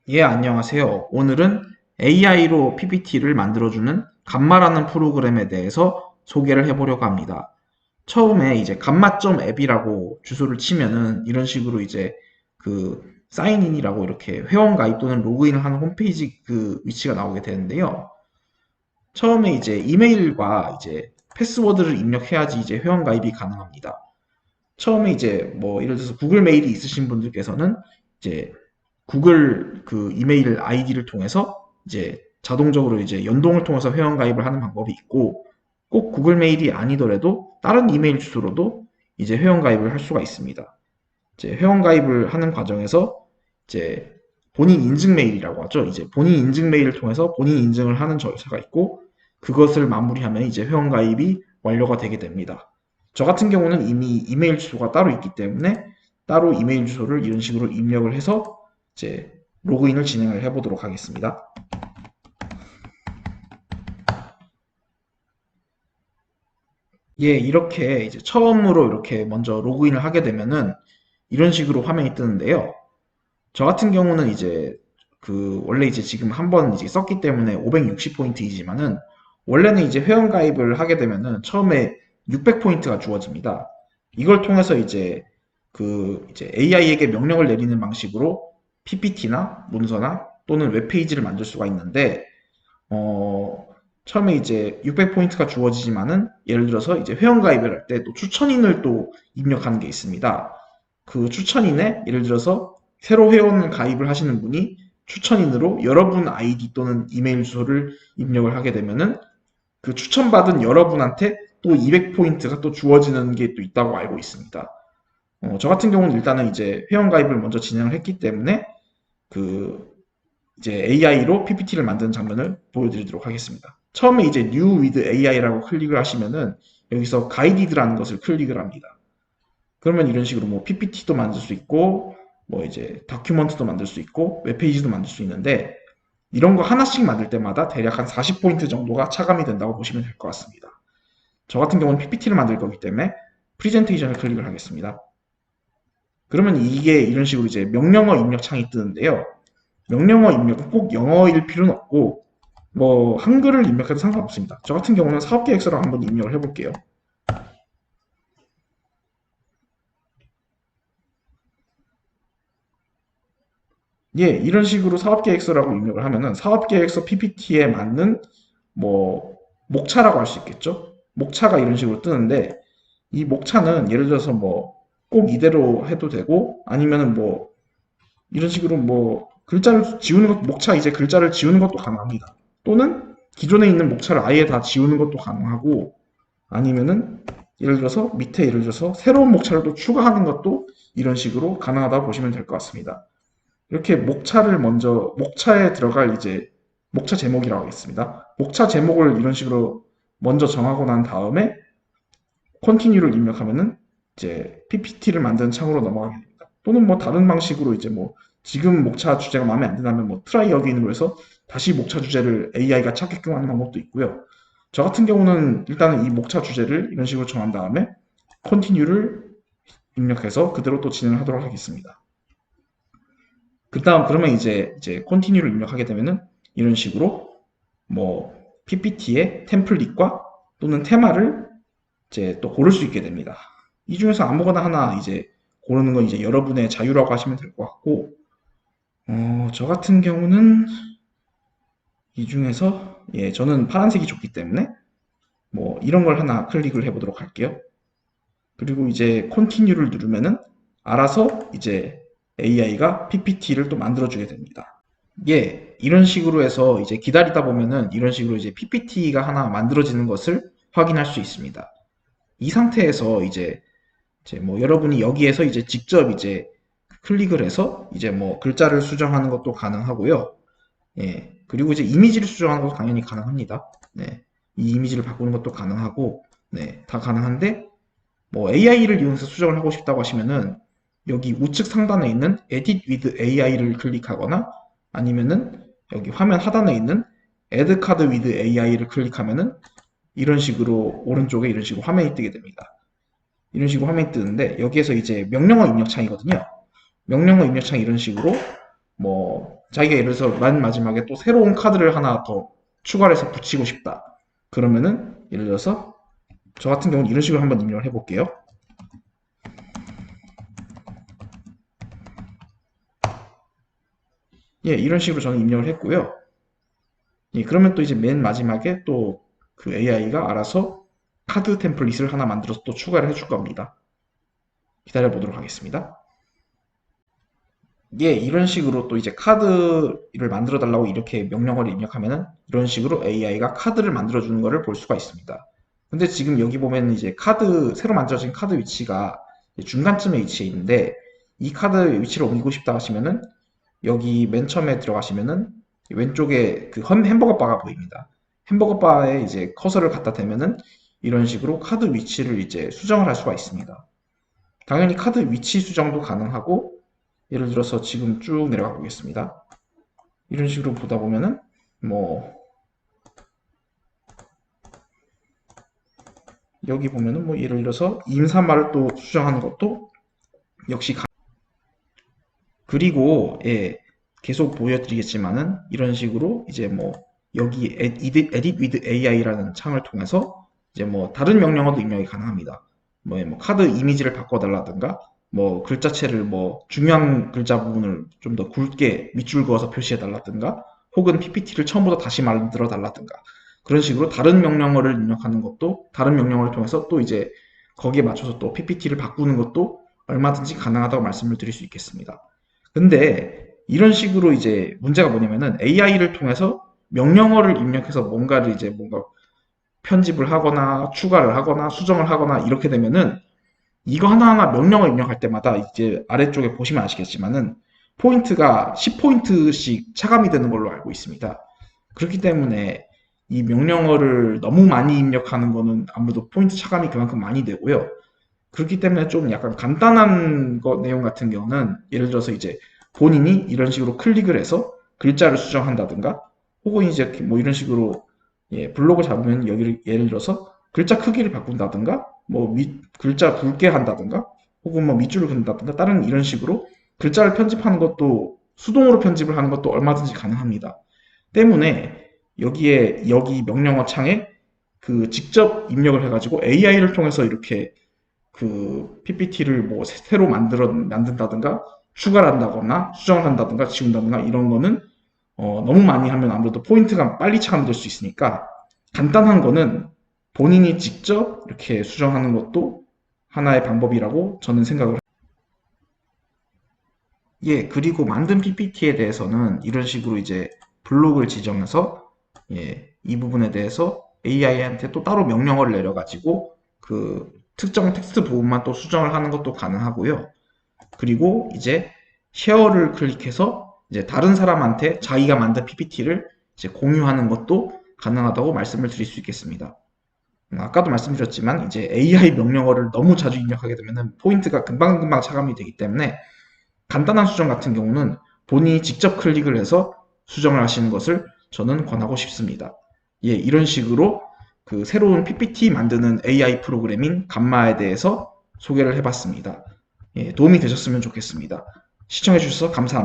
예, 안녕하세요. 오늘은 AI로 PPT를 만들어주는 감마라는 프로그램에 대해서 소개를 해보려고 합니다. 처음에 이제 감마.앱이라고 주소를 치면은 이런 식으로 이제 그 사인인이라고 이렇게 회원 가입 또는 로그인을 하는 홈페이지 그 위치가 나오게 되는데요. 처음에 이제 이메일과 이제 패스워드를 입력해야지 이제 회원 가입이 가능합니다. 처음에 이제 뭐 예를 들어서 구글 메일이 있으신 분들께서는 이제 구글 그 이메일 아이디를 통해서 이제 자동적으로 이제 연동을 통해서 회원 가입을 하는 방법이 있고, 꼭 구글 메일이 아니더라도 다른 이메일 주소로도 이제 회원 가입을 할 수가 있습니다. 이제 회원 가입을 하는 과정에서 이제 본인 인증 메일이라고 하죠. 이제 본인 인증 메일을 통해서 본인 인증을 하는 절차가 있고, 그것을 마무리하면 이제 회원 가입이 완료가 되게 됩니다. 저 같은 경우는 이미 이메일 주소가 따로 있기 때문에 따로 이메일 주소를 이런 식으로 입력을 해서 이제 로그인을 진행을 해보도록 하겠습니다. 예, 이렇게 이제 처음으로 이렇게 먼저 로그인을 하게 되면은 이런 식으로 화면이 뜨는데요. 저 같은 경우는 이제 그 원래 이제 지금 한 번 이제 썼기 때문에 560포인트이지만은 원래는 이제 회원 가입을 하게 되면은 처음에 600포인트가 주어집니다. 이걸 통해서 이제 그 이제 AI에게 명령을 내리는 방식으로 PPT나 문서나 또는 웹페이지를 만들 수가 있는데, 어, 처음에 이제 600포인트가 주어지지만은 예를 들어서 이제 회원 가입을 할 때 또 추천인을 또 입력하는 게 있습니다. 그 추천인에 예를 들어서 새로 회원 가입을 하시는 분이 추천인으로 여러분 아이디 또는 이메일 주소를 입력을 하게 되면은 그 추천받은 여러분한테 또 200포인트가 또 주어지는 게 또 있다고 알고 있습니다. 저 같은 경우는 일단은 이제 회원 가입을 먼저 진행을 했기 때문에 그 이제 AI로 PPT를 만드는 장면을 보여드리도록 하겠습니다. 처음에 이제 New with AI라고 클릭을 하시면은 여기서 가이디드라는 것을 클릭을 합니다. 그러면 이런 식으로 뭐 PPT도 만들 수 있고 뭐 이제 다큐먼트도 만들 수 있고 웹페이지도 만들 수 있는데, 이런 거 하나씩 만들 때마다 대략 한 40포인트 정도가 차감이 된다고 보시면 될 것 같습니다. 저 같은 경우는 PPT를 만들 거기 때문에 프리젠테이션을 클릭을 하겠습니다. 그러면 이게 이런 식으로 이제 명령어 입력 창이 뜨는데요. 명령어 입력은 꼭 영어일 필요는 없고 뭐 한글을 입력해도 상관없습니다. 저 같은 경우는 사업계획서로 한번 입력을 해볼게요. 예, 이런 식으로 사업계획서라고 입력을 하면은 사업계획서 PPT에 맞는 뭐 목차라고 할 수 있겠죠. 목차가 이런 식으로 뜨는데, 이 목차는 예를 들어서 뭐 꼭 이대로 해도 되고 아니면은 뭐 이런 식으로 뭐 글자를 지우는 것, 목차 이제 글자를 지우는 것도 가능합니다. 또는 기존에 있는 목차를 아예 다 지우는 것도 가능하고, 아니면은 예를 들어서 밑에 예를 들어서 새로운 목차를 또 추가하는 것도 이런 식으로 가능하다고 보시면 될 것 같습니다. 이렇게 목차를 먼저 목차에 들어갈 이제 목차 제목이라고 하겠습니다. 목차 제목을 이런 식으로 먼저 정하고 난 다음에 컨티뉴를 입력하면은 이제 PPT를 만드는 창으로 넘어가게 됩니다. 또는 뭐 다른 방식으로 이제 뭐 지금 목차 주제가 마음에 안 든다면 뭐 트라이 어게인으로 해서 다시 목차 주제를 AI가 찾게끔 하는 방법도 있고요. 저 같은 경우는 일단은 이 목차 주제를 이런 식으로 정한 다음에 컨티뉴를 입력해서 그대로 또 진행하도록 하겠습니다. 그 다음 그러면 이제 컨티뉴를 입력하게 되면은 이런 식으로 뭐 PPT의 템플릿과 또는 테마를 이제 또 고를 수 있게 됩니다. 이 중에서 아무거나 하나 이제 고르는 건 이제 여러분의 자유라고 하시면 될 것 같고, 저 같은 경우는 이 중에서 예, 저는 파란색이 좋기 때문에 뭐 이런 걸 하나 클릭을 해보도록 할게요. 그리고 이제 컨티뉴를 누르면은 알아서 이제 AI가 PPT를 또 만들어주게 됩니다. 예, 이런 식으로 해서 이제 기다리다 보면은 이런 식으로 이제 PPT가 하나 만들어지는 것을 확인할 수 있습니다. 이 상태에서 이제 뭐 여러분이 여기에서 이제 직접 이제 클릭을 해서 이제 뭐 글자를 수정하는 것도 가능하고요. 예. 그리고 이제 이미지를 수정하는 것도 당연히 가능합니다. 네. 이 이미지를 바꾸는 것도 가능하고, 네. 다 가능한데, 뭐 AI를 이용해서 수정을 하고 싶다고 하시면은 여기 우측 상단에 있는 Edit with AI를 클릭하거나 아니면은 여기 화면 하단에 있는 Add Card with AI를 클릭하면은 이런 식으로 오른쪽에 이런 식으로 화면이 뜨게 됩니다. 이런 식으로 화면이 뜨는데 여기에서 이제 명령어 입력창이거든요. 명령어 입력창 이런 식으로 뭐 자기가 예를 들어서 맨 마지막에 또 새로운 카드를 하나 더 추가를 해서 붙이고 싶다. 그러면은 예를 들어서 저 같은 경우는 이런 식으로 한번 입력을 해볼게요. 예, 이런 식으로 저는 입력을 했고요. 예, 그러면 또 이제 맨 마지막에 또 그 AI가 알아서 카드 템플릿을 하나 만들어서 또 추가를 해줄 겁니다. 기다려 보도록 하겠습니다. 예, 이런 식으로 또 이제 카드를 만들어 달라고 이렇게 명령어를 입력하면은 이런 식으로 AI가 카드를 만들어 주는 것을 볼 수가 있습니다. 근데 지금 여기 보면 이제 새로 만들어진 카드 위치가 중간쯤에 위치해 있는데 이 카드 위치를 옮기고 싶다 하시면은 여기 맨 처음에 들어가시면은 왼쪽에 그 햄버거 바가 보입니다. 햄버거 바에 이제 커서를 갖다 대면은 이런 식으로 카드 위치를 이제 수정을 할 수가 있습니다. 당연히 카드 위치 수정도 가능하고 예를 들어서 지금 쭉 내려가 보겠습니다. 이런 식으로 보다 보면은 뭐 여기 보면은 뭐 예를 들어서 임산말을 또 수정하는 것도 역시 그리고 예, 계속 보여드리겠지만은 이런 식으로 이제 뭐 여기 Edit with AI라는 창을 통해서 이제 뭐 다른 명령어도 입력이 가능합니다. 뭐 카드 이미지를 바꿔달라든가 뭐 글자체를 뭐 중요한 글자 부분을 좀 더 굵게 밑줄 그어서 표시해달라든가 혹은 PPT를 처음부터 다시 만들어 달라든가 그런 식으로 다른 명령어를 입력하는 것도 다른 명령어를 통해서 또 이제 거기에 맞춰서 또 PPT를 바꾸는 것도 얼마든지 가능하다고 말씀을 드릴 수 있겠습니다. 근데 이런 식으로 이제 문제가 뭐냐면은 AI를 통해서 명령어를 입력해서 뭔가를 이제 뭔가 편집을 하거나 추가를 하거나 수정을 하거나 이렇게 되면은 이거 하나하나 명령어 입력할 때마다 이제 아래쪽에 보시면 아시겠지만은 포인트가 10포인트씩 차감이 되는 걸로 알고 있습니다. 그렇기 때문에 이 명령어를 너무 많이 입력하는 거는 아무래도 포인트 차감이 그만큼 많이 되고요. 그렇기 때문에 좀 약간 간단한 내용 같은 경우는 예를 들어서 이제 본인이 이런 식으로 클릭을 해서 글자를 수정한다든가 혹은 이제 뭐 이런 식으로 예, 블록을 잡으면 여기를 예를 들어서 글자 크기를 바꾼다든가 뭐 글자 굵게 한다든가 혹은 뭐 밑줄을 긋는다든가 다른 이런 식으로 글자를 편집하는 것도 수동으로 편집을 하는 것도 얼마든지 가능합니다. 때문에 여기 명령어 창에 그 직접 입력을 해가지고 AI를 통해서 이렇게 그 PPT를 뭐 새로 만든다든가 추가를 한다거나 수정을 한다든가 지운다든가 이런 거는 너무 많이 하면 아무래도 포인트가 빨리 차감될 수 있으니까 간단한 거는 본인이 직접 이렇게 수정하는 것도 하나의 방법이라고 저는 생각을 예, 그리고 만든 PPT에 대해서는 이런 식으로 이제 블록을 지정해서 예, 이 부분에 대해서 AI한테 또 따로 명령어를 내려가지고 그 특정 텍스트 부분만 또 수정을 하는 것도 가능하고요. 그리고 이제 쉐어를 클릭해서 이제 다른 사람한테 자기가 만든 PPT를 이제 공유하는 것도 가능하다고 말씀을 드릴 수 있겠습니다. 아까도 말씀드렸지만 이제 AI 명령어를 너무 자주 입력하게 되면 포인트가 금방금방 차감이 되기 때문에 간단한 수정 같은 경우는 본인이 직접 클릭을 해서 수정을 하시는 것을 저는 권하고 싶습니다. 예, 이런 식으로 그 새로운 PPT 만드는 AI 프로그램인 감마에 대해서 소개를 해봤습니다. 예, 도움이 되셨으면 좋겠습니다. 시청해주셔서 감사합니다.